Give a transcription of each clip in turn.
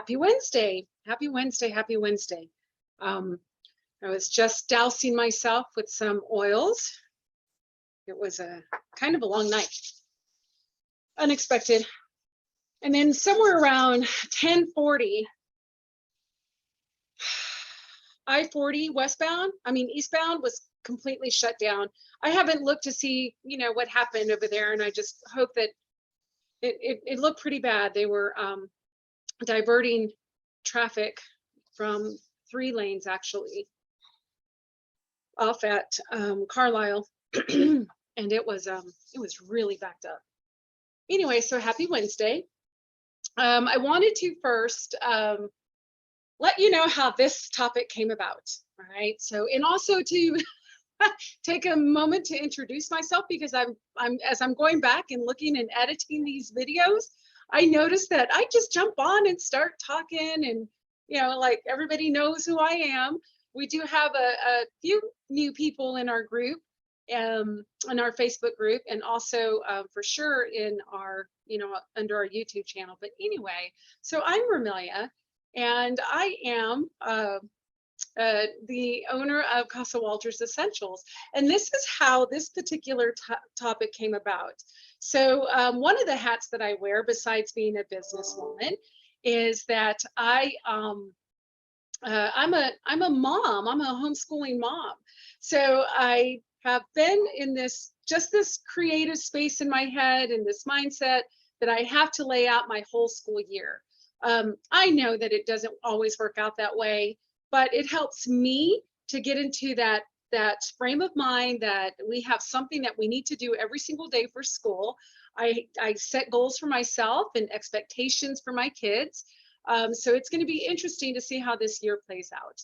Happy Wednesday. Happy Wednesday. Happy Wednesday. I was just dousing myself with some oils. It was a kind of a long night. Unexpected. And then somewhere around 10:40, I-40 eastbound was completely shut down. I haven't looked to see, what happened over there, and I just hope that it looked pretty bad. They were diverting traffic from 3 lanes actually off at Carlisle, and it was really backed up. Anyway, so happy Wednesday. I wanted to first let you know how this topic came about. All right. So, and also to take a moment to introduce myself, because as I'm going back and looking and editing these videos, I noticed that I just jump on and start talking, and like everybody knows who I am. We do have a few new people in our group, in our Facebook group, and also for sure in our under our YouTube channel. But anyway, so I'm Romelia, and I am the owner of Casa Essentials, and this is how this particular topic came about. So one of the hats that I wear, besides being a businesswoman, is that I'm a mom. I'm a homeschooling mom. So I have been in this creative space in my head, and this mindset that I have to lay out my whole school year. I know that it doesn't always work out that way, but it helps me to get into that frame of mind that we have something that we need to do every single day for school. I set goals for myself and expectations for my kids. So it's going to be interesting to see how this year plays out.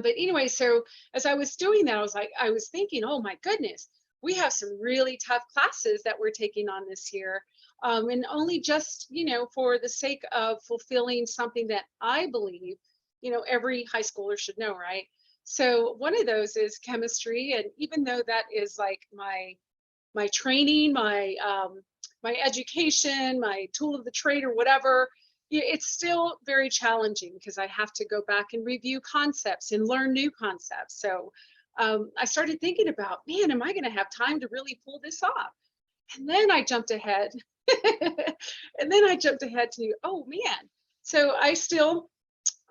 But anyway, so as I was doing that, I was thinking, oh my goodness, we have some really tough classes that we're taking on this year. And only just, for the sake of fulfilling something that I believe, every high schooler should know, right? So one of those is chemistry. And even though that is like my training, my education, my tool of the trade or whatever, it's still very challenging because I have to go back and review concepts and learn new concepts. So I started thinking about, man, am I going to have time to really pull this off? And then I jumped ahead. To, oh man, so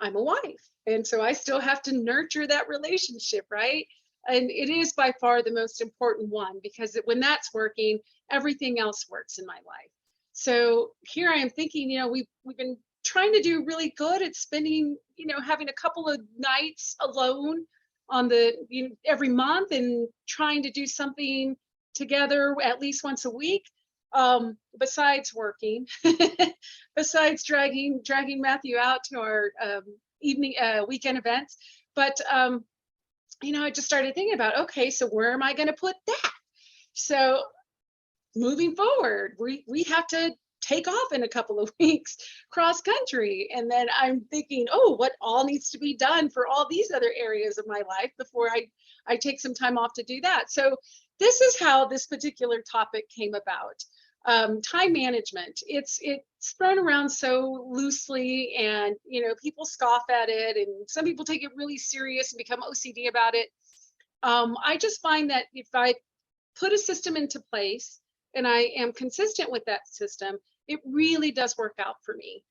I'm a wife. And so I still have to nurture that relationship, right? And it is by far the most important one, because when that's working, everything else works in my life. So here I am thinking, we've been trying to do really good at spending, having a couple of nights alone on every month, and trying to do something together at least once a week. Besides working, besides dragging Matthew out to our weekend events. But I just started thinking about, okay, so where am I going to put that? So moving forward, we have to take off in a couple of weeks cross country, and then I'm thinking, oh, what all needs to be done for all these other areas of my life before I take some time off to do that. So this is how this particular topic came about. Time management. It's thrown around so loosely, and people scoff at it, and some people take it really serious and become OCD about it. I just find that if I put a system into place and I am consistent with that system, it really does work out for me.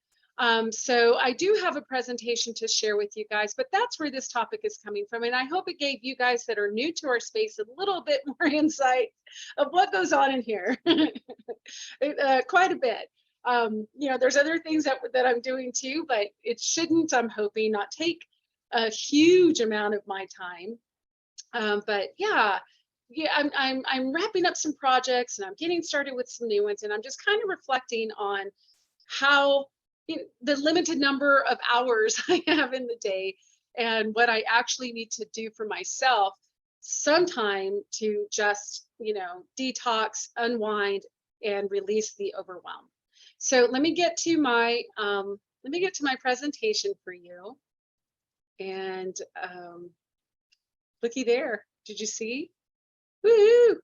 So I do have a presentation to share with you guys, but that's where this topic is coming from. And I hope it gave you guys that are new to our space a little bit more insight of what goes on in here. Quite a bit. There's other things that I'm doing too, but it shouldn't, I'm hoping, not take a huge amount of my time. But yeah, I'm wrapping up some projects, and I'm getting started with some new ones, and I'm just kind of reflecting on how the limited number of hours I have in the day, and what I actually need to do for myself sometime to just detox, unwind, and release the overwhelm. So let me get to my presentation for you. And looky there, did you see? Woo!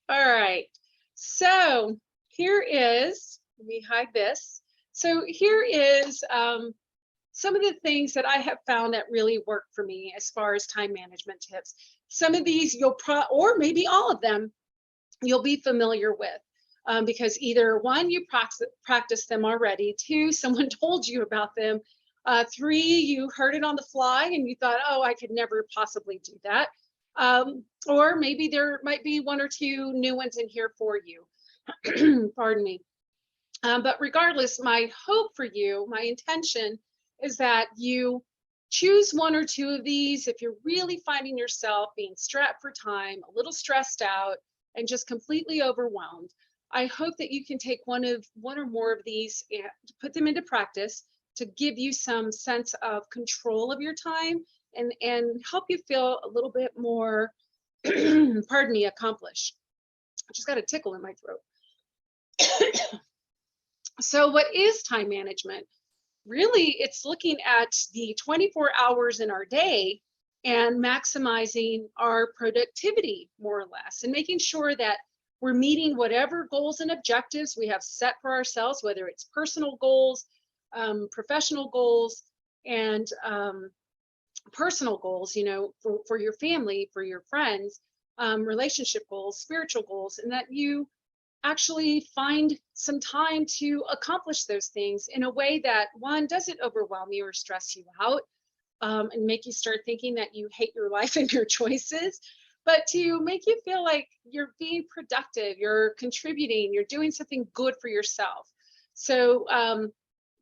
All right, so here is Let me hide this. So here is some of the things that I have found that really work for me as far as time management tips. Some of these or maybe all of them, you'll be familiar with. Because either one, you practice them already, two, someone told you about them, three, you heard it on the fly and you thought, oh, I could never possibly do that. Or maybe there might be one or two new ones in here for you. Pardon me. But regardless, my hope for you, my intention is that you choose one or two of these if you're really finding yourself being strapped for time, a little stressed out, and just completely overwhelmed. I hope that you can take one or more of these and put them into practice to give you some sense of control of your time and help you feel a little bit more, pardon me, accomplished. I just got a tickle in my throat. So what is time management? Really, it's looking at the 24 hours in our day and maximizing our productivity, more or less, and making sure that we're meeting whatever goals and objectives we have set for ourselves, whether it's personal goals, professional goals, and personal goals, for your family, for your friends, relationship goals, spiritual goals, and that you actually find some time to accomplish those things in a way that, one, doesn't overwhelm you or stress you out, and make you start thinking that you hate your life and your choices, but to make you feel like you're being productive, you're contributing, you're doing something good for yourself. So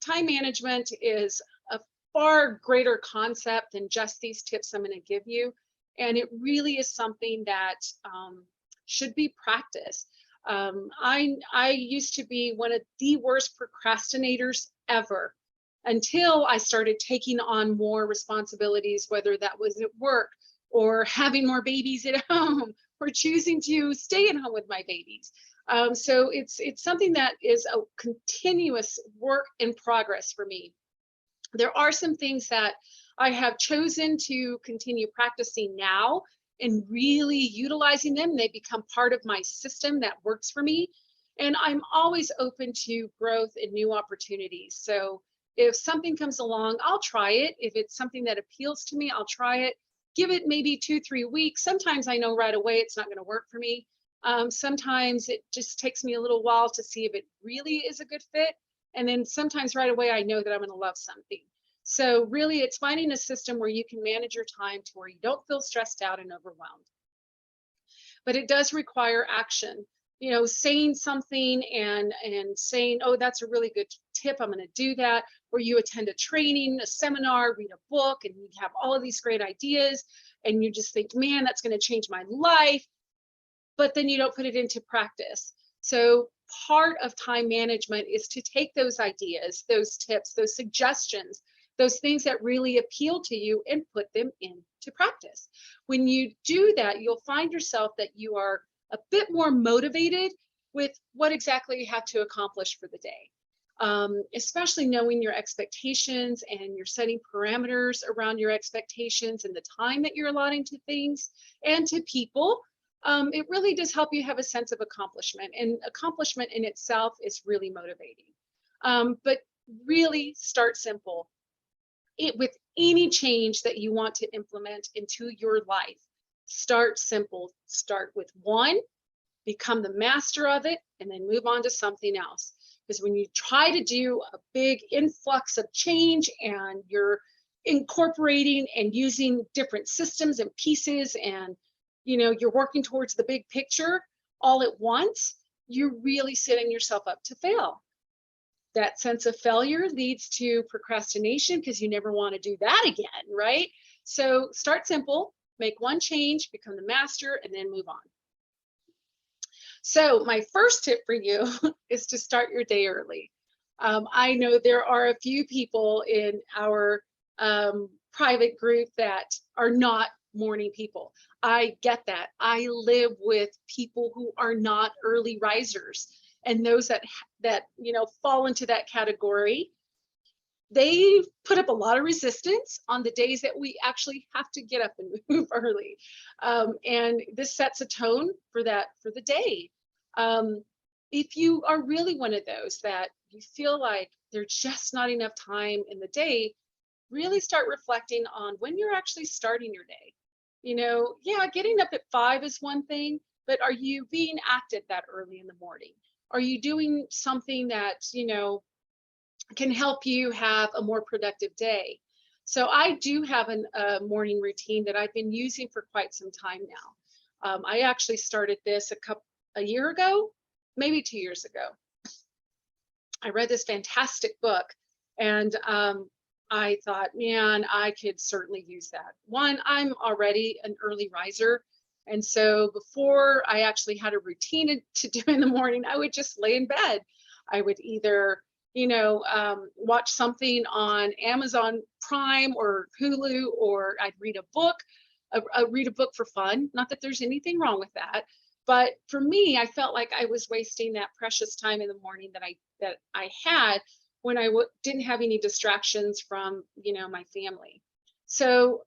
time management is a far greater concept than just these tips I'm going to give you. And it really is something that should be practiced. I used to be one of the worst procrastinators ever until I started taking on more responsibilities, whether that was at work or having more babies at home or choosing to stay at home with my babies. So it's something that is a continuous work in progress for me. There are some things that I have chosen to continue practicing now and really utilizing them. They become part of my system that works for me. And I'm always open to growth and new opportunities. So if something comes along, I'll try it. If it's something that appeals to me, I'll try it. Give it maybe 2-3 weeks. Sometimes I know right away it's not going to work for me. Sometimes it just takes me a little while to see if it really is a good fit. And then sometimes right away, I know that I'm going to love something. So really, it's finding a system where you can manage your time to where you don't feel stressed out and overwhelmed. But it does require action. Saying something and saying, oh, that's a really good tip, I'm going to do that. Or you attend a training, a seminar, read a book, and you have all of these great ideas, and you just think, man, that's going to change my life. But then you don't put it into practice. So part of time management is to take those ideas, those tips, those suggestions, those things that really appeal to you and put them into practice. When you do that, you'll find yourself that you are a bit more motivated with what exactly you have to accomplish for the day. Especially knowing your expectations, and you're setting parameters around your expectations and the time that you're allotting to things and to people. It really does help you have a sense of accomplishment, and accomplishment in itself is really motivating. But really start simple. With any change that you want to implement into your life, start simple. Start with one, become the master of it, and then move on to something else. Because when you try to do a big influx of change and you're incorporating and using different systems and pieces, and you're working towards the big picture all at once, you're really setting yourself up to fail. That sense of failure leads to procrastination because you never want to do that again, right? So start simple, make one change, become the master, and then move on. So my first tip for you is to start your day early. I know there are a few people in our private group that are not morning people. I get that. I live with people who are not early risers, and those that fall into that category, they put up a lot of resistance on the days that we actually have to get up and move early. And this sets a tone for the day. if you are really one of those that you feel like there's just not enough time in the day, really start reflecting on when you're actually starting your day. Yeah, getting up at 5 is one thing, but are you being active that early in the morning? Are you doing something that, can help you have a more productive day? So I do have a morning routine that I've been using for quite some time now. I actually started this a year ago, maybe 2 years ago. I read this fantastic book, and I thought, man, I could certainly use that. One, I'm already an early riser. And so before I actually had a routine to do in the morning, I would just lay in bed. I would either, watch something on Amazon Prime or Hulu, or I'd read a book. Read a book for fun. Not that there's anything wrong with that. But for me, I felt like I was wasting that precious time in the morning that I had when I didn't have any distractions from, my family. So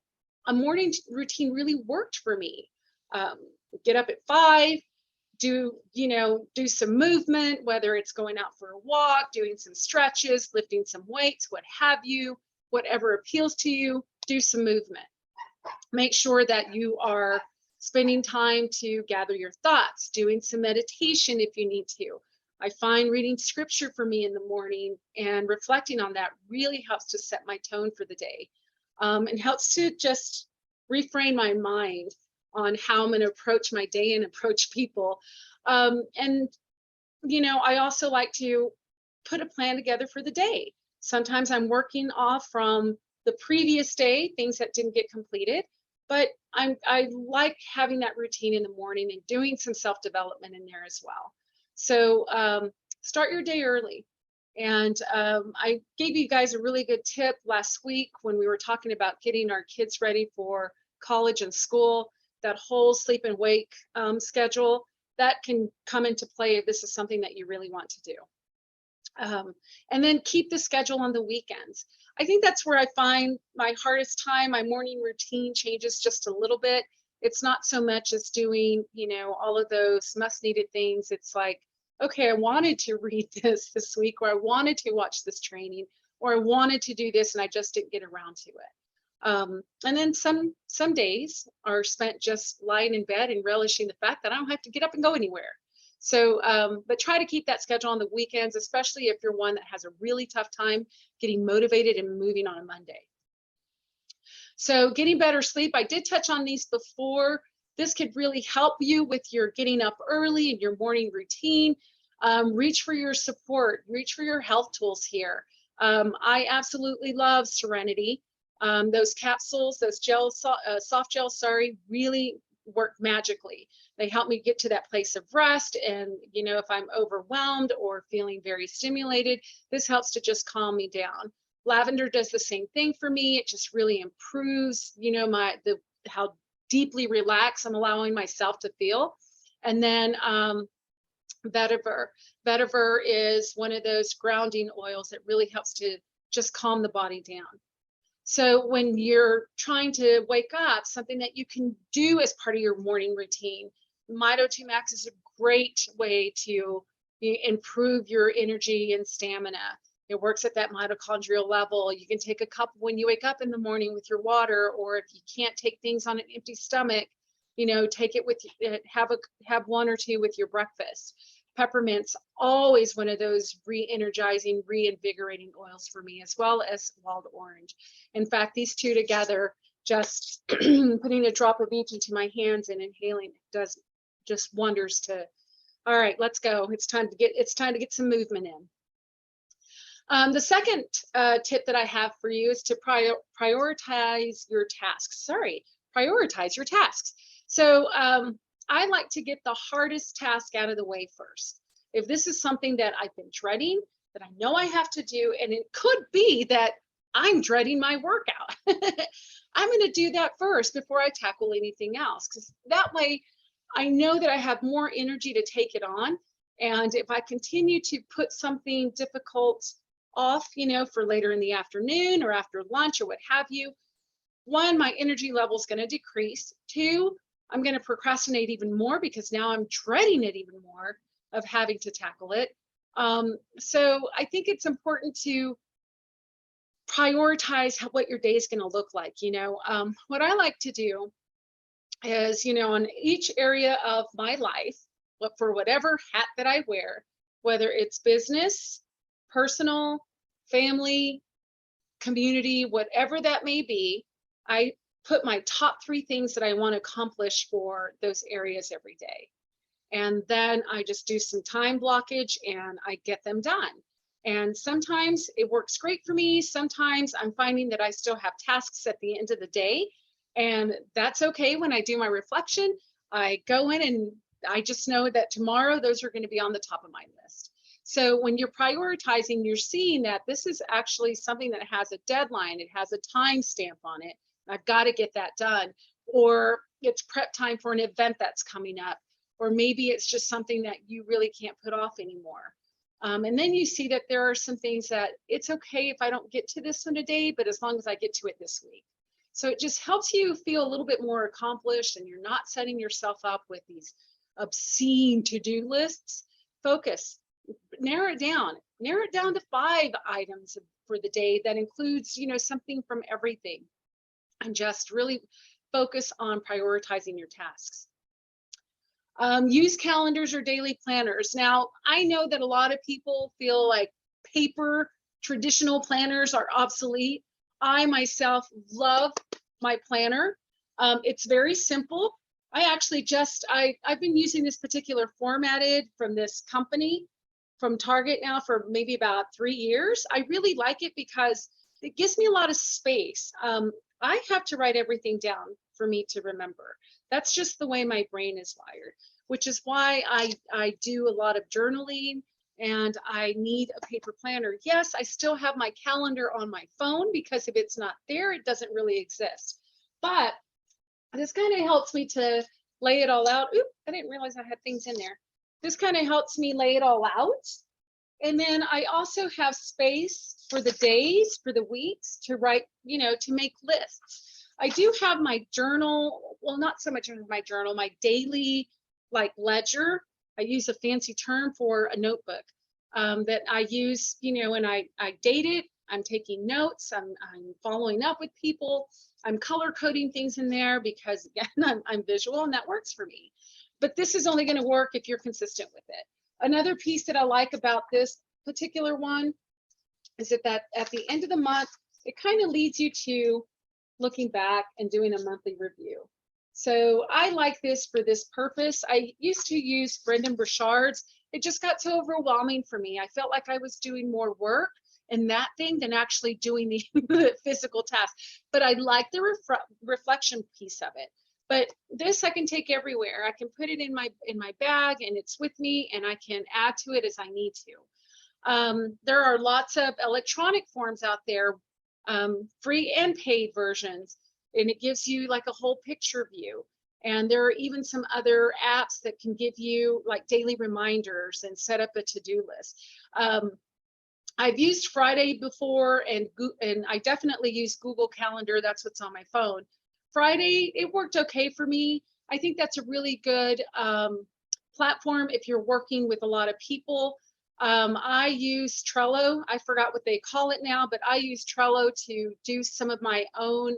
a morning routine really worked for me. Um, get up at 5, do some movement, whether it's going out for a walk, doing some stretches, lifting some weights, what have you, whatever appeals to you, do some movement. Make sure that you are spending time to gather your thoughts, doing some meditation if you need to. I find reading scripture for me in the morning and reflecting on that really helps to set my tone for the day, and helps to just reframe my mind on how I'm going to approach my day and approach people. And I also like to put a plan together for the day. Sometimes I'm working off from the previous day, things that didn't get completed, but I like having that routine in the morning and doing some self-development in there as well. So start your day early. And I gave you guys a really good tip last week when we were talking about getting our kids ready for college and school. That whole sleep and wake schedule, that can come into play if this is something that you really want to do. And then keep the schedule on the weekends. I think that's where I find my hardest time. My morning routine changes just a little bit. It's not so much as doing, all of those must needed things. It's like, okay, I wanted to read this week, or I wanted to watch this training, or I wanted to do this and I just didn't get around to it. And then some days are spent just lying in bed and relishing the fact that I don't have to get up and go anywhere. So, but try to keep that schedule on the weekends, especially if you're one that has a really tough time getting motivated and moving on a Monday. So getting better sleep, I did touch on these before. This could really help you with your getting up early and your morning routine. Reach for your support, reach for your health tools here. I absolutely love Serenity. Those capsules, those soft gels, really work magically. They help me get to that place of rest. And, if I'm overwhelmed or feeling very stimulated, this helps to just calm me down. Lavender does the same thing for me. It just really improves, how deeply relaxed I'm allowing myself to feel. And then vetiver. Vetiver is one of those grounding oils that really helps to just calm the body down. So when you're trying to wake up, something that you can do as part of your morning routine, Mito 2 Max is a great way to improve your energy and stamina. It works at that mitochondrial level. You can take a cup when you wake up in the morning with your water, or if you can't take things on an empty stomach, take it with, have one or two with your breakfast. Peppermint's always one of those re-energizing, reinvigorating oils for me, as well as wild orange. In fact, these two together, just putting a drop of each into my hands and inhaling does just wonders to, all right, let's go. It's time to get some movement in. The second tip that I have for you is to prioritize your tasks. Prioritize your tasks. So I like to get the hardest task out of the way first. If this is something that I've been dreading, that I know I have to do, and it could be that I'm dreading my workout, I'm going to do that first before I tackle anything else, because that way I know that I have more energy to take it on. And if I continue to put something difficult off, for later in the afternoon or after lunch or what have you, one, my energy level is going to decrease. Two, I'm going to procrastinate even more because now I'm dreading it even more. of having to tackle it. So I think it's important to prioritize what your day is going to look like. What I like to do is, on each area of my life, for whatever hat that I wear, whether it's business, personal, family, community, whatever that may be, I put my top 3 things that I want to accomplish for those areas every day. And then I just do some time blockage and I get them done. And sometimes it works great for me. Sometimes I'm finding that I still have tasks at the end of the day. And that's okay. When I do my reflection, I go in and I just know that tomorrow those are going to be on the top of my list. So when you're prioritizing, you're seeing that this is actually something that has a deadline. It has a time stamp on it. I've got to get that done. Or it's prep time for an event that's coming up. Or maybe it's just something that you really can't put off anymore. And then you see that there are some things that it's okay if I don't get to this one today, but as long as I get to it this week. So it just helps you feel a little bit more accomplished, and you're not setting yourself up with these obscene to-do lists. Focus, narrow it down to 5 items for the day that includes, something from everything, and just really focus on prioritizing your tasks. Use calendars or daily planners. Now, I know that a lot of people feel like paper traditional planners are obsolete. I myself love my planner. It's very simple. I actually I've been using this particular formatted from this company from Target now for maybe about 3 years. I really like it because it gives me a lot of space. I have to write everything down for me to remember. That's just the way my brain is wired, which is why I do a lot of journaling, and I need a paper planner. Yes, I still have my calendar on my phone because if it's not there, it doesn't really exist. But this kind of helps me to lay it all out. Oop, I didn't realize I had things in there. This kind of helps me lay it all out. And then I also have space for the days, for the weeks to write, to make lists. I do have my journal, well, not so much my journal, my daily ledger. I use a fancy term for a notebook that I use, and I date it. I'm taking notes. I'm following up with people. I'm color coding things in there because, again, I'm visual and that works for me. But this is only going to work if you're consistent with it. Another piece that I like about this particular one is that at the end of the month, it kind of leads you to looking back and doing a monthly review. So I like this for this purpose. I used to use Brendan Burchard's. It just got so overwhelming for me. I felt like I was doing more work in that thing than actually doing the physical task. But I like the reflection piece of it. But this I can take everywhere. I can put it in my bag, and it's with me, and I can add to it as I need to. There are lots of electronic forms out there, free and paid versions, and it gives you like a whole picture view. And there are even some other apps that can give you like daily reminders and set up a to-do list. I've used Friday before, and I definitely use Google Calendar. That's what's on my phone. Friday, it worked okay for me. I think that's a really good platform if you're working with a lot of people. I use Trello. I forgot what they call it now, but I use Trello to do some of my own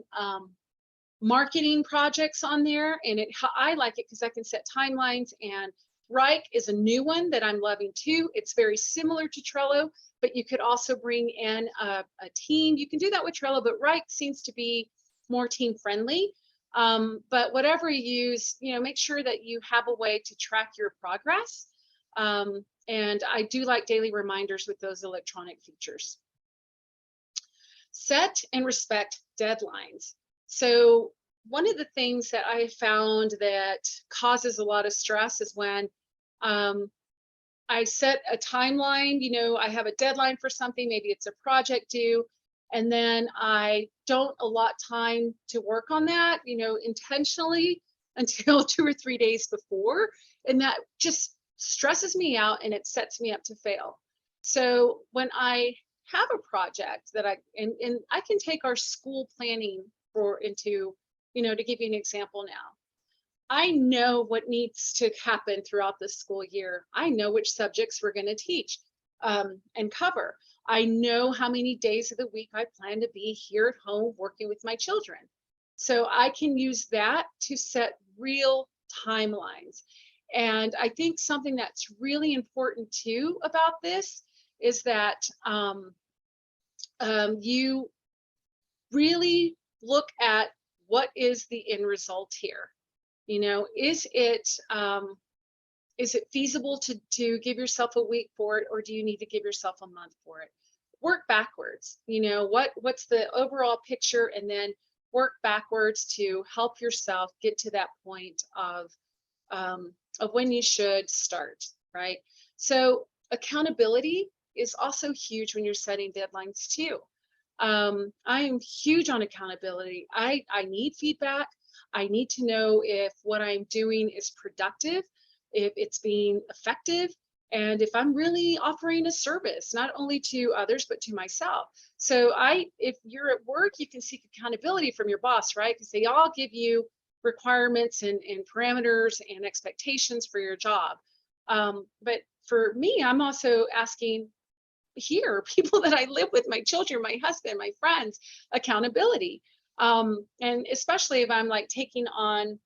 marketing projects on there. And I like it because I can set timelines. And Rike is a new one that I'm loving too. It's very similar to Trello, but you could also bring in a team. You can do that with Trello, but Rike seems to be more team friendly. But whatever you use, make sure that you have a way to track your progress. And I do like daily reminders with those electronic features. Set and respect deadlines. So one of the things that I found that causes a lot of stress is when I set a timeline, I have a deadline for something, maybe it's a project due, and then I don't allot time to work on that, intentionally until 2 or 3 days before. And that just stresses me out and it sets me up to fail. So when I have a project that and I can take our school planning to give you an example now. I know what needs to happen throughout the school year. I know which subjects we're going to teach and cover. I know how many days of the week I plan to be here at home working with my children. So I can use that to set real timelines. And I think something that's really important too about this is that you really look at what is the end result here. You know, is it feasible to give yourself a week for it, or do you need to give yourself a month for it? Work backwards. You know, what's the overall picture, and then work backwards to help yourself get to that point of when you should start, right? So accountability is also huge when you're setting deadlines too. I am huge on accountability. I need feedback. I need to know if what I'm doing is productive, if it's being effective, and if I'm really offering a service, not only to others, but to myself. So if you're at work, you can seek accountability from your boss, right? Because they all give you requirements and parameters and expectations for your job. But for me, I'm also asking here, people that I live with, my children, my husband, my friends, accountability. And especially if I'm like taking on,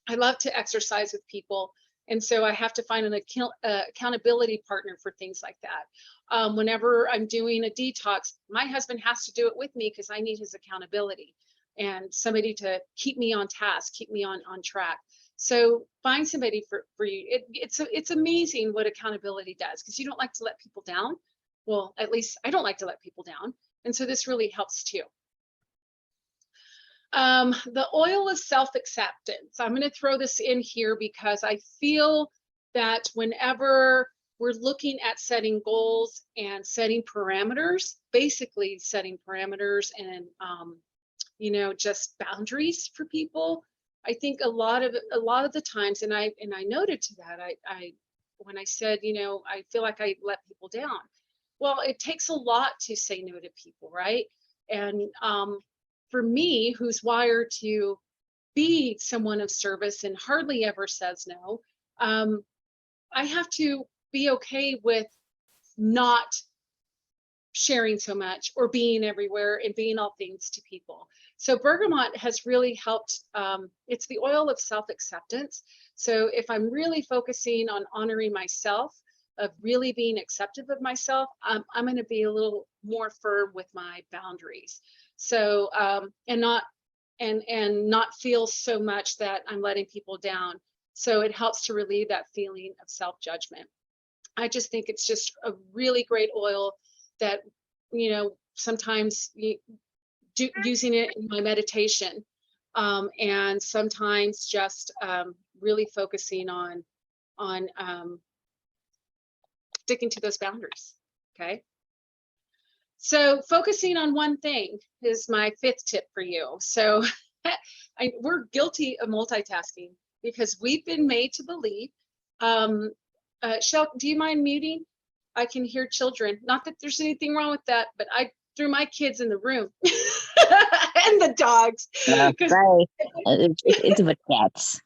I love to exercise with people. And so I have to find an accountability partner for things like that. Whenever I'm doing a detox, my husband has to do it with me because I need his accountability and somebody to keep me on task, keep me on track. So find somebody for you. It's amazing what accountability does, because you don't like to let people down. Well, at least I don't like to let people down. And so this really helps too. The oil of self-acceptance. I'm going to throw this in here because I feel that whenever we're looking at setting goals and setting parameters, basically setting parameters and, you know, just boundaries for people, I think a lot of the times, and I noted to that, when I said, you know, I feel like I let people down. Well, it takes a lot to say no to people, right? And for me, who's wired to be someone of service and hardly ever says no, I have to be okay with not sharing so much or being everywhere and being all things to people. So bergamot has really helped. It's the oil of self-acceptance. So if I'm really focusing on honoring myself, of really being acceptive of myself, I'm going to be a little more firm with my boundaries. So and not feel so much that I'm letting people down. So it helps to relieve that feeling of self-judgment. I just think it's just a really great oil that, you know, sometimes using it in my meditation, and sometimes just really focusing on sticking to those boundaries. Okay. So focusing on one thing is my fifth tip for you. So we're guilty of multitasking because we've been made to believe. Shel, do you mind muting? I can hear children. Not that there's anything wrong with that, but I threw my kids in the room and the dogs. Sorry, it's about cats.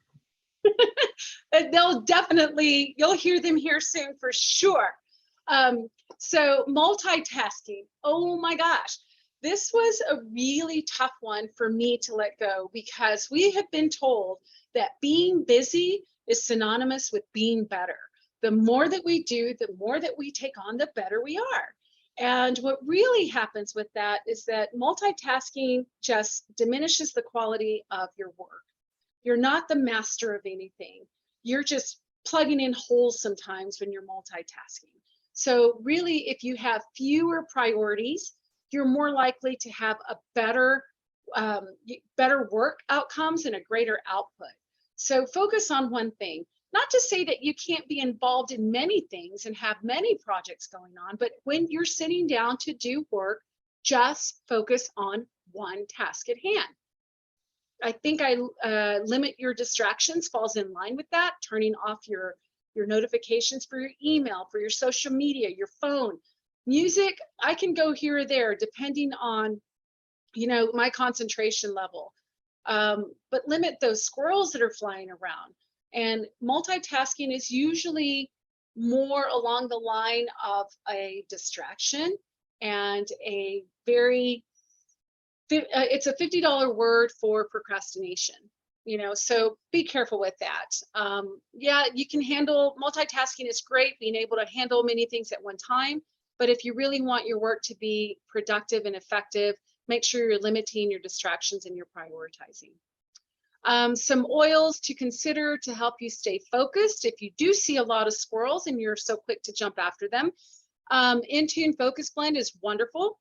You'll hear them here soon for sure. So multitasking, oh my gosh, this was a really tough one for me to let go, because we have been told that being busy is synonymous with being better. The more that we do, the more that we take on, the better we are. And what really happens with that is that multitasking just diminishes the quality of your work. You're not the master of anything. You're just plugging in holes sometimes when you're multitasking. So really, if you have fewer priorities, you're more likely to have a better work outcomes and a greater output. So focus on one thing. Not to say that you can't be involved in many things and have many projects going on, but when you're sitting down to do work, just focus on one task at hand. I think limit your distractions falls in line with that, turning off your notifications for your email, for your social media, your phone. Music, I can go here or there depending on, you know, my concentration level. but limit those squirrels that are flying around. And multitasking is usually more along the line of a distraction and a very, it's a $50 word for procrastination. So be careful with that. Yeah, you can handle, multitasking is great, being able to handle many things at one time. But if you really want your work to be productive and effective, make sure you're limiting your distractions and you're prioritizing. Some oils to consider to help you stay focused. If you do see a lot of squirrels and you're so quick to jump after them, Intune Focus Blend is wonderful.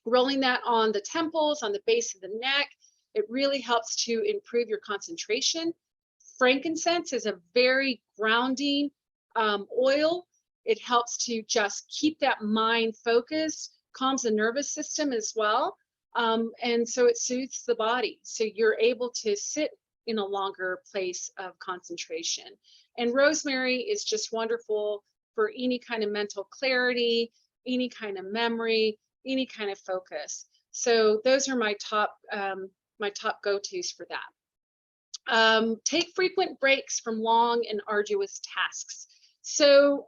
Rolling that on the temples, on the base of the neck, it really helps to improve your concentration. Frankincense is a very grounding oil. It helps to just keep that mind focused, calms the nervous system as well. And so it soothes the body. So you're able to sit in a longer place of concentration. And rosemary is just wonderful for any kind of mental clarity, any kind of memory, any kind of focus. So those are my top go-tos for that. Take frequent breaks from long and arduous tasks. So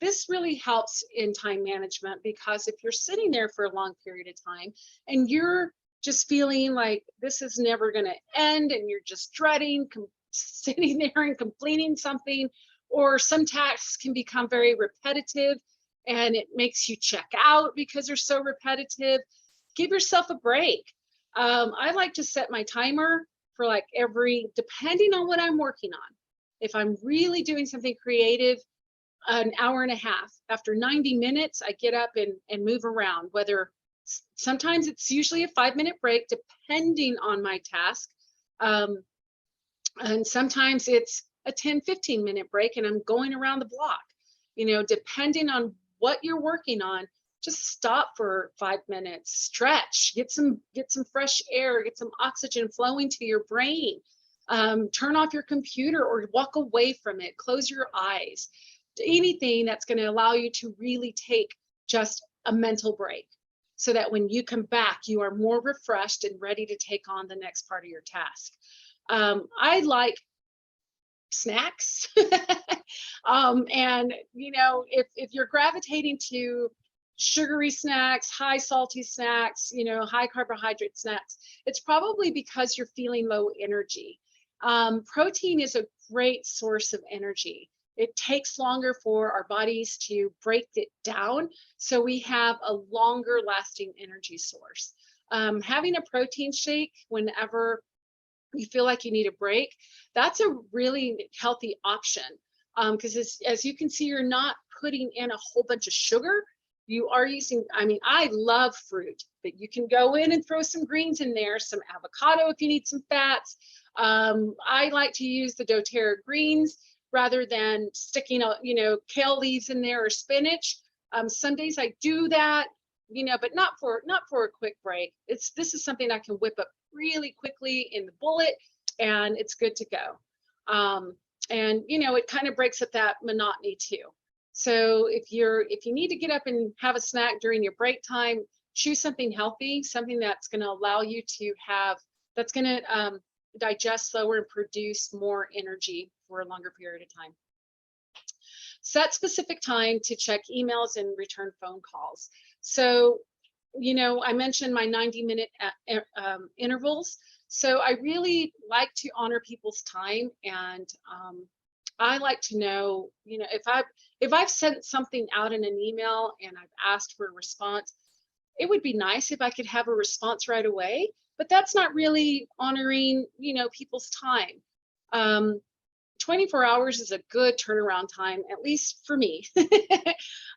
this really helps in time management, because if you're sitting there for a long period of time and you're just feeling like this is never going to end, and you're just dreading sitting there and completing something, or some tasks can become very repetitive and it makes you check out because they're so repetitive, give yourself a break. I like to set my timer for like depending on what I'm working on. If I'm really doing something creative, an hour and a half. After 90 minutes, I get up and move around, whether sometimes it's usually a 5-minute break, depending on my task. And sometimes it's a 10-15 minute break and I'm going around the block, depending on what you're working on. Just stop for 5 minutes, stretch, get some fresh air, get some oxygen flowing to your brain. Turn off your computer or walk away from it, close your eyes. Anything that's going to allow you to really take just a mental break, so that when you come back, you are more refreshed and ready to take on the next part of your task. I like snacks. And if you're gravitating to sugary snacks, high salty snacks, high carbohydrate snacks, it's probably because you're feeling low energy. Protein is a great source of energy. It takes longer for our bodies to break it down, so we have a longer lasting energy source. Having a protein shake whenever you feel like you need a break, that's a really healthy option, because as you can see, you're not putting in a whole bunch of sugar. You are using, I love fruit, but you can go in and throw some greens in there, some avocado if you need some fats. I like to use the doTERRA greens rather than sticking kale leaves in there or spinach. Some days I do that, but not for a quick break. This is something I can whip up really quickly in the bullet, and it's good to go. And it kind of breaks up that monotony too. So if you need to get up and have a snack during your break time, choose something healthy, something that's going to allow you to that's going to digest slower and produce more energy for a longer period of time. Set specific time to check emails and return phone calls. So, I mentioned my 90-minute intervals. So I really like to honor people's time, and I like to know, if I've sent something out in an email and I've asked for a response, it would be nice if I could have a response right away, but that's not really honoring, people's time. 24 hours is a good turnaround time, at least for me.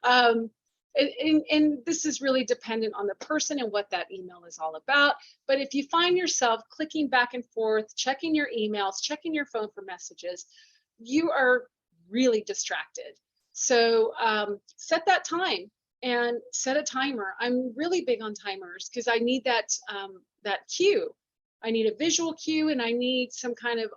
And this is really dependent on the person and what that email is all about. But if you find yourself clicking back and forth, checking your emails, checking your phone for messages, you are really distracted. So set that time and set a timer. I'm really big on timers because I need that cue. I need a visual cue, and I need some kind of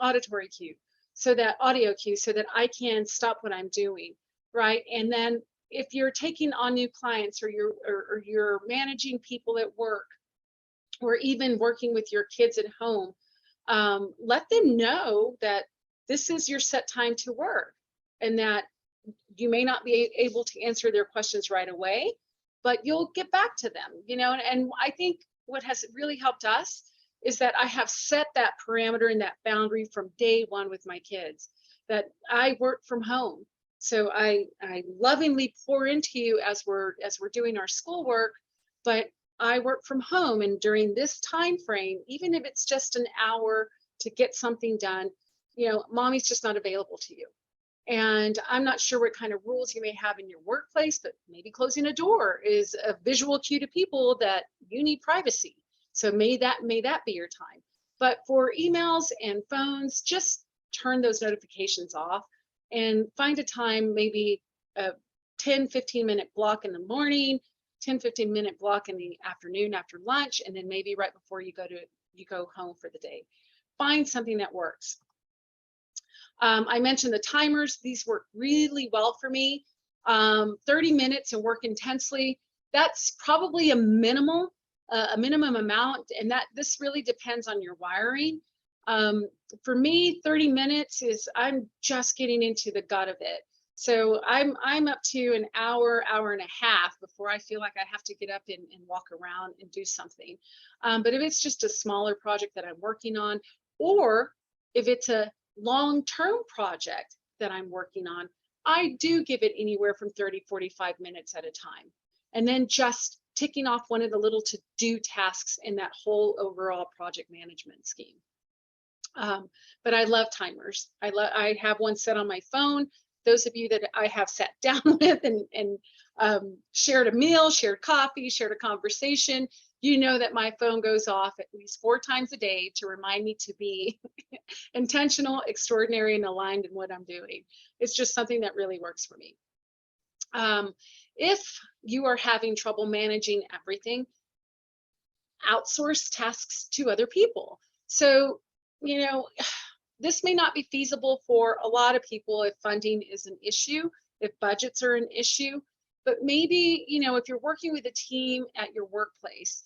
auditory cue, so that audio cue, so that I can stop what I'm doing, right? And then if you're taking on new clients, or you're managing people at work, or even working with your kids at home, let them know that this is your set time to work, and that you may not be able to answer their questions right away, but you'll get back to them, and I think what has really helped us is that I have set that parameter and that boundary from day one with my kids, that I work from home. So I lovingly pour into you as we're doing our schoolwork, but I work from home, and during this time frame, even if it's just an hour to get something done, mommy's just not available to you. And I'm not sure what kind of rules you may have in your workplace, but maybe closing a door is a visual cue to people that you need privacy. So may that be your time. But for emails and phones, just turn those notifications off and find a time, maybe a 10-15 minute block in the morning, 10-15 minute block in the afternoon after lunch, and then maybe right before you go home for the day. Find something that works. I mentioned the timers. These work really well for me. 30 minutes and work intensely. That's probably a minimum amount, and that this really depends on your wiring. For me, 30 minutes is I'm just getting into the gut of it. So I'm up to an hour and a half before I feel like I have to get up and walk around and do something. But if it's just a smaller project that I'm working on, or if it's a long-term project that I'm working on, I do give it anywhere from 30-45 minutes at a time, and then just ticking off one of the little to-do tasks in that whole overall project management scheme. But I love timers. I have one set on my phone. Those of you that I have sat down with and shared a meal, shared coffee, shared a conversation, that my phone goes off at least 4 times a day to remind me to be intentional, extraordinary, and aligned in what I'm doing. It's just something that really works for me. If you are having trouble managing everything, outsource tasks to other people. So, this may not be feasible for a lot of people if funding is an issue, if budgets are an issue, but maybe, if you're working with a team at your workplace,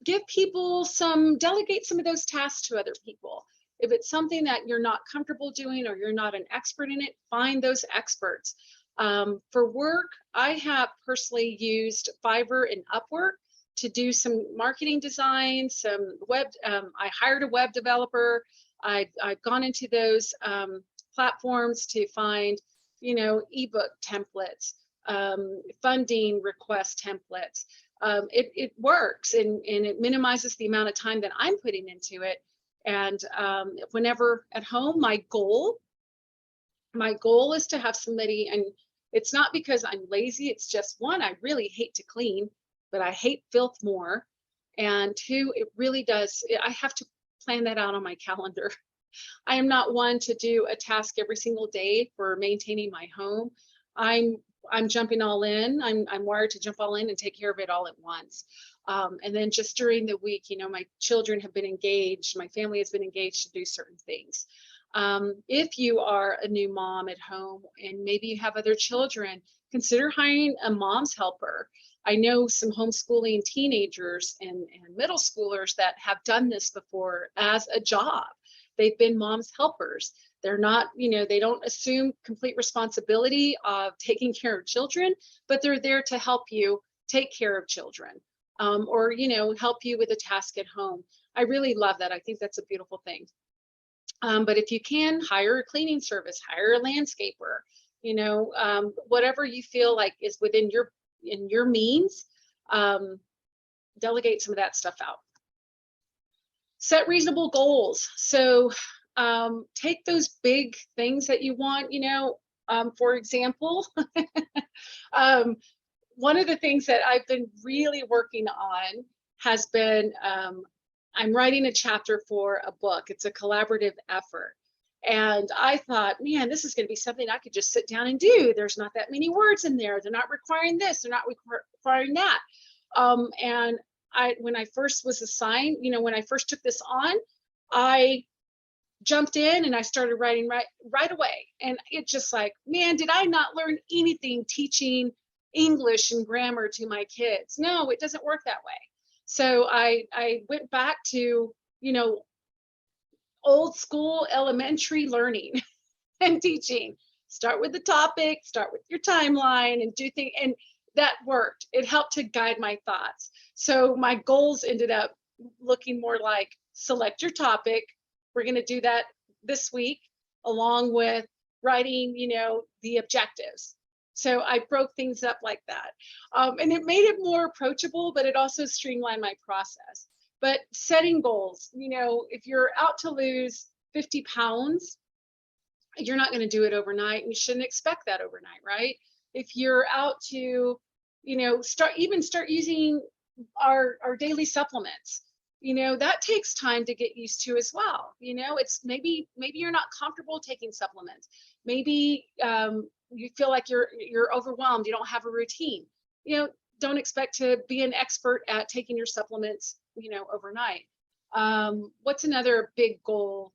delegate some of those tasks to other people. If it's something that you're not comfortable doing or you're not an expert in it, find those experts. For work, I have personally used Fiverr and Upwork to do some marketing design, some web. I hired a web developer. I've gone into those platforms to find, ebook templates, funding request templates. It works, and it minimizes the amount of time that I'm putting into it. And whenever at home, my goal is to have somebody, and it's not because I'm lazy, it's just, one, I really hate to clean, but I hate filth more. And 2, it really does, I have to plan that out on my calendar. I am not one to do a task every single day for maintaining my home. I'm jumping all in. I'm wired to jump all in and take care of it all at once. And then just during the week, my children have been engaged, my family has been engaged to do certain things. If you are a new mom at home and maybe you have other children, consider hiring a mom's helper. I know some homeschooling teenagers and middle schoolers that have done this before as a job. They've been mom's helpers. They're not, they don't assume complete responsibility of taking care of children, but they're there to help you take care of children, or, help you with a task at home. I really love that. I think that's a beautiful thing. But if you can, hire a cleaning service, hire a landscaper, whatever you feel like is within your means, delegate some of that stuff out. Set reasonable goals. So take those big things that you want, for example, one of the things that I've been really working on has been, I'm writing a chapter for a book. It's a collaborative effort. And I thought, man, this is going to be something I could just sit down and do. There's not that many words in there. They're not requiring this. They're not requiring that. And when I first was assigned, when I first took this on, I jumped in and I started writing right away. And it's just like, man, did I not learn anything teaching English and grammar to my kids? No, it doesn't work that way. So I went back to, you know, old school elementary learning and teaching. Start with the topic, start with your timeline, and do things. And that worked. It helped to guide my thoughts. So my goals ended up looking more like select your topic. We're going to do that this week, along with writing, you know, the objectives. So I broke things up like that. And it made it more approachable, but it also streamlined my process. But setting goals, you know, if you're out to lose 50 pounds, you're not going to do it overnight, and you shouldn't expect that overnight, right? If you're out to, you know, start using our daily supplements, you know, that takes time to get used to as well. You know, it's maybe you're not comfortable taking supplements. Maybe you feel like you're overwhelmed, you don't have a routine. You know, don't expect to be an expert at taking your supplements, you know, overnight. What's another big goal?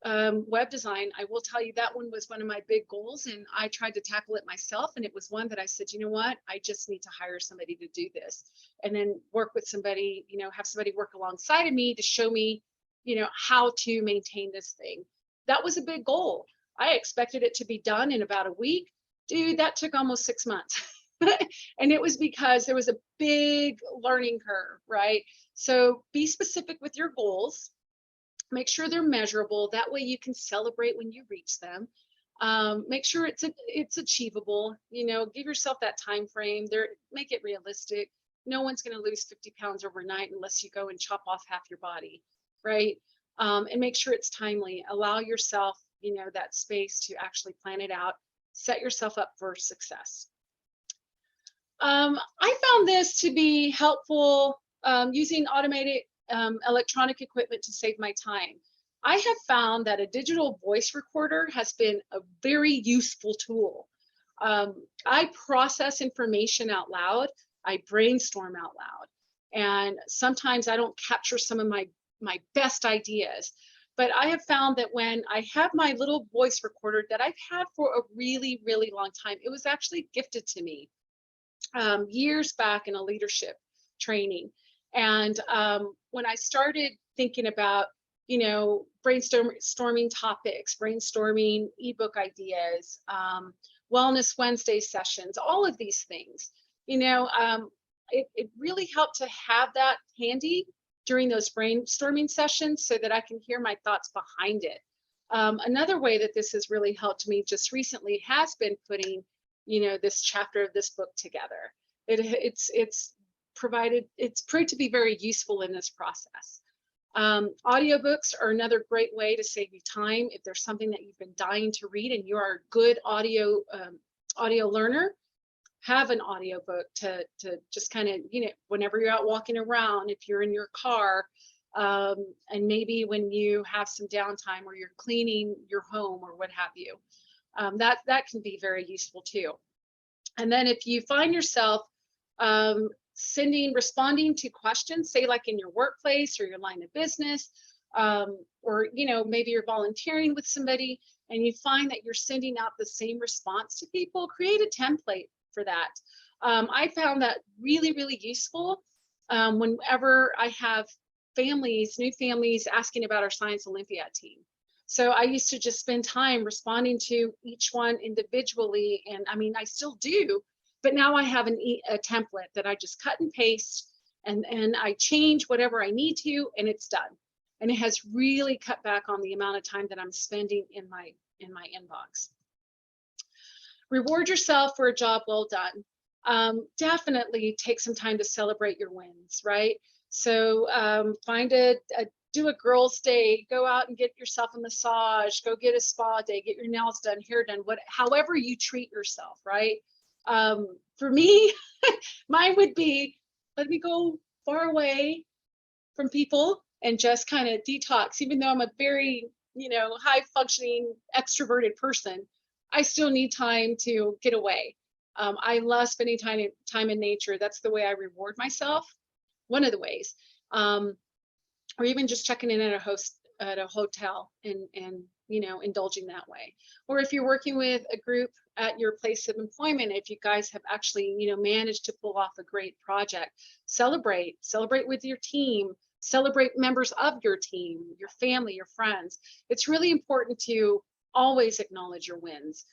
Web design. I will tell you that one was one of my big goals, and I tried to tackle it myself. And it was one that I said, you know what, I just need to hire somebody to do this, and then work with somebody, you know, have somebody work alongside of me to show me, you know, how to maintain this thing. That was a big goal. I expected it to be done in about a week. Dude, that took almost 6 months. And it was because there was a big learning curve, right? So be specific with your goals. Make sure they're measurable. That way you can celebrate when you reach them. Make sure it's achievable. You know, give yourself that time frame. Make it realistic. No one's going to lose 50 pounds overnight unless you go and chop off half your body, right? And make sure it's timely. Allow yourself, you know, that space to actually plan it out. Set yourself up for success. I found this to be helpful, using automated electronic equipment to save my time. I have found that a digital voice recorder has been a very useful tool. I process information out loud. I brainstorm out loud. And sometimes I don't capture some of my best ideas. But I have found that when I have my little voice recorder that I've had for a really, really long time, it was actually gifted to me years back in a leadership training. And when I started thinking about, you know, brainstorming topics, brainstorming ebook ideas, Wellness Wednesday sessions, all of these things, you know, it really helped to have that handy during those brainstorming sessions so that I can hear my thoughts behind it. Another way that this has really helped me just recently has been putting, you know, this chapter of this book together. It's proved to be very useful in this process. Audiobooks are another great way to save you time. If there's something that you've been dying to read and you are a good audio learner, have an audiobook to just kind of, you know, whenever you're out walking around, if you're in your car, and maybe when you have some downtime or you're cleaning your home or what have you. That can be very useful too. And then if you find yourself responding to questions, say like in your workplace or your line of business, or, you know, maybe you're volunteering with somebody and you find that you're sending out the same response to people, create a template for that. I found that really, really useful whenever I have new families asking about our Science Olympiad team. So I used to just spend time responding to each one individually. And I mean, I still do, but now I have a template that I just cut and paste, and I change whatever I need to, and it's done. And it has really cut back on the amount of time that I'm spending in my inbox. Reward yourself for a job well done. Definitely take some time to celebrate your wins, right? So do a girls' day, go out and get yourself a massage, go get a spa day, get your nails done, hair done, however you treat yourself, right? For me, mine would be, let me go far away from people and just kind of detox. Even though I'm a very, you know, high functioning extroverted person, I still need time to get away. I love spending time in nature. That's the way I reward myself. One of the ways. Or even just checking in at a hotel and indulging that way. Or if you're working with a group at your place of employment, if you guys have actually managed to pull off a great project, celebrate with your team, celebrate members of your team, your family, your friends. It's really important to always acknowledge your wins,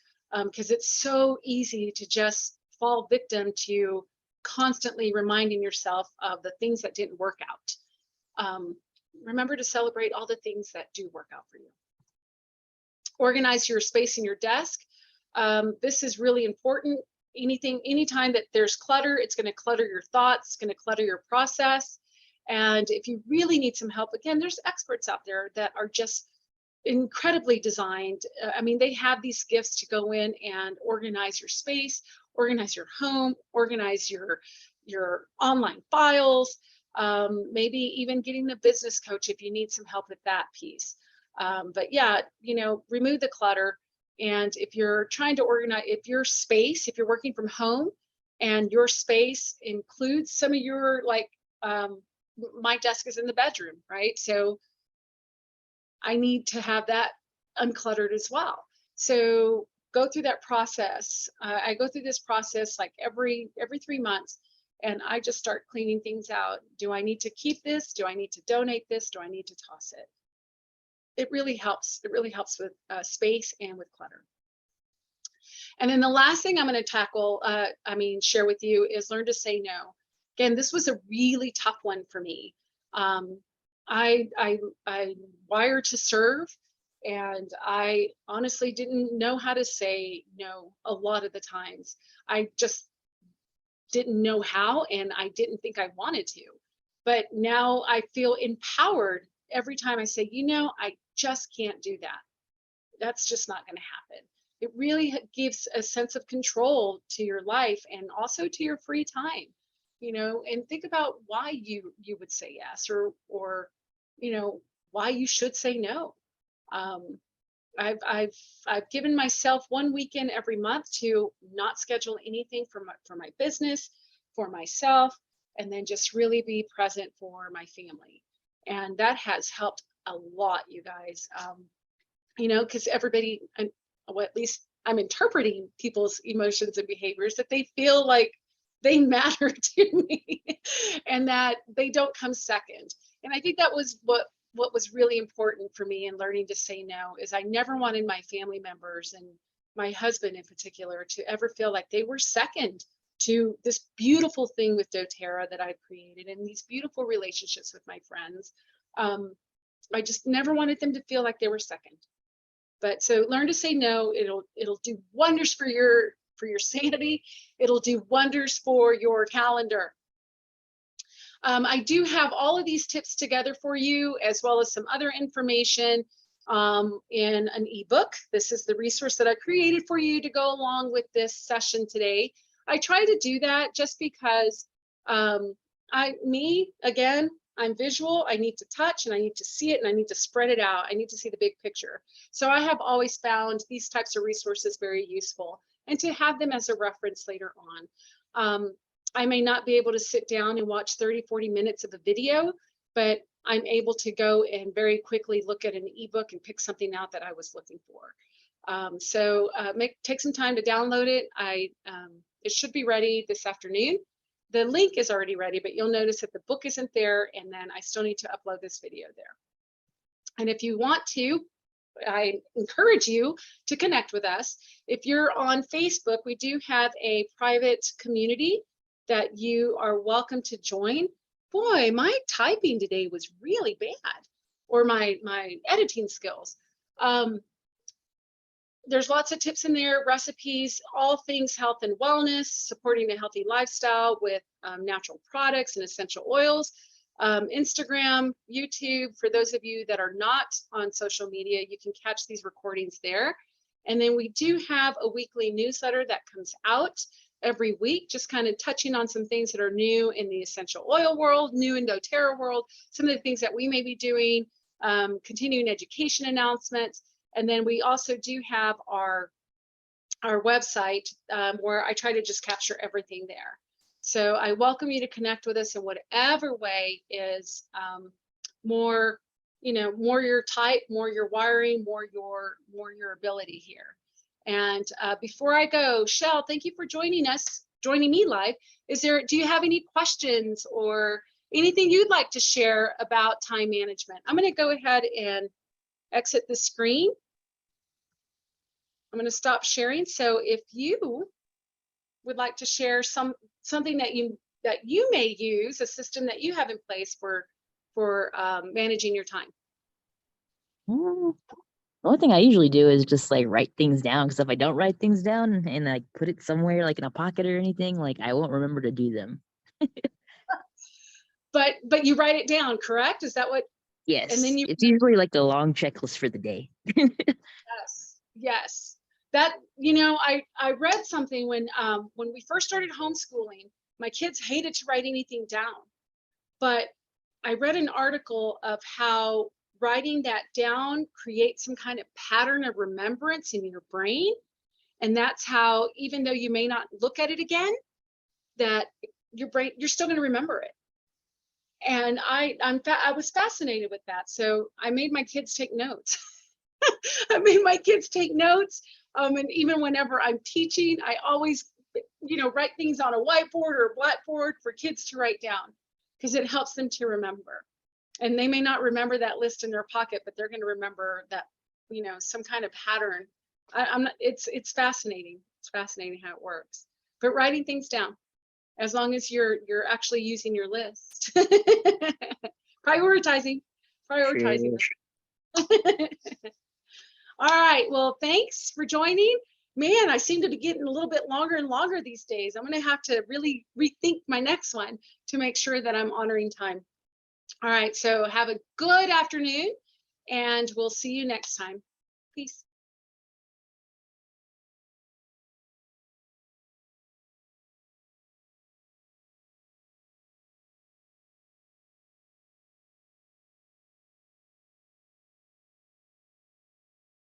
because it's so easy to just fall victim to constantly reminding yourself of the things that didn't work out. Remember to celebrate all the things that do work out for you. Organize your space in your desk. This is really important. Anytime that there's clutter, it's going to clutter your thoughts, it's going to clutter your process. And if you really need some help, again, there's experts out there that are just incredibly designed. I mean, they have these gifts to go in and organize your space, organize your home, organize your online files, maybe even getting the business coach if you need some help with that piece. But yeah, remove the clutter. And if you're trying to organize, if you're working from home and your space includes some of your, like, my desk is in the bedroom, right? So I need to have that uncluttered as well. So go through that process. I go through this process like every 3 months, and I just start cleaning things out. Do I need to keep this? Do I need to donate this? Do I need to toss it? It really helps. It really helps with space and with clutter. And then the last thing I'm going to tackle, share with you, is learn to say no. Again, this was a really tough one for me. I wired to serve, and I honestly didn't know how to say no a lot of the times. I just didn't know how, and I didn't think I wanted to. But now I feel empowered every time I say, I just can't do that. That's just not going to happen. It really gives a sense of control to your life and also to your free time, and think about why you would say yes, or why you should say no. I've given myself one weekend every month to not schedule anything for my business, for myself, and then just really be present for my family. And that has helped a lot, you guys. Because everybody, well, at least I'm interpreting people's emotions and behaviors, that they feel like they matter to me and that they don't come second. And I think that was what was really important for me in learning to say no, is I never wanted my family members, and my husband in particular, to ever feel like they were second to this beautiful thing with doTERRA that I've created, and these beautiful relationships with my friends. I just never wanted them to feel like they were second. But so learn to say no. It'll do wonders for your sanity. It'll do wonders for your calendar. I do have all of these tips together for you, as well as some other information in an ebook. This is the resource that I created for you to go along with this session today. I try to do that just because I'm visual. I need to touch, and I need to see it, and I need to spread it out. I need to see the big picture. So I have always found these types of resources very useful, and to have them as a reference later on. I may not be able to sit down and watch 30-40 minutes of a video, but I'm able to go and very quickly look at an ebook and pick something out that I was looking for. Take some time to download it. It should be ready this afternoon. The link is already ready, but you'll notice that the book isn't there, and then I still need to upload this video there. And if you want to, I encourage you to connect with us. If you're on Facebook, we do have a private community that you are welcome to join. Boy, my typing today was really bad, or my editing skills. There's lots of tips in there, recipes, all things health and wellness, supporting a healthy lifestyle with natural products and essential oils. Instagram, YouTube, for those of you that are not on social media, you can catch these recordings there. And then we do have a weekly newsletter that comes out every week, just kind of touching on some things that are new in the essential oil world, new in doTERRA world, some of the things that we may be doing, continuing education announcements. And then we also do have our website where I try to just capture everything there. So I welcome you to connect with us in whatever way is more you know, more your type, more your wiring, more your ability here. And before I go, Shell, thank you for joining me live. Do you have any questions or anything you'd like to share about time management? I'm going to go ahead and exit the screen. I'm going to stop sharing. So if you would like to share something that you may use, a system that you have in place for managing your time. Mm, The only thing I usually do is just like write things down, because if I don't write things down and like put it somewhere like in a pocket or anything, like I won't remember to do them. But you write it down, correct? Is that what? And Yes, then you it's usually like the long checklist for the day. yes. That, you know, I read something when we first started homeschooling, my kids hated to write anything down. But I read an article of how writing that down creates some kind of pattern of remembrance in your brain. And that's how, even though you may not look at it again, that your brain, you're still going to remember it. And I was fascinated with that. So I made my kids take notes. I made my kids take notes. And even whenever I'm teaching, I always, you know, write things on a whiteboard or a blackboard for kids to write down, because it helps them to remember. And they may not remember that list in their pocket, but they're going to remember that, you know, some kind of pattern. I'm not, it's fascinating. It's fascinating how it works. But writing things down, as long as you're actually using your list. prioritizing True. All right, well, thanks for joining. Man, I seem to be getting a little bit longer and longer these days. I'm going to have to really rethink my next one to make sure that I'm honoring time. All right, so have a good afternoon, and we'll see you next time. Peace.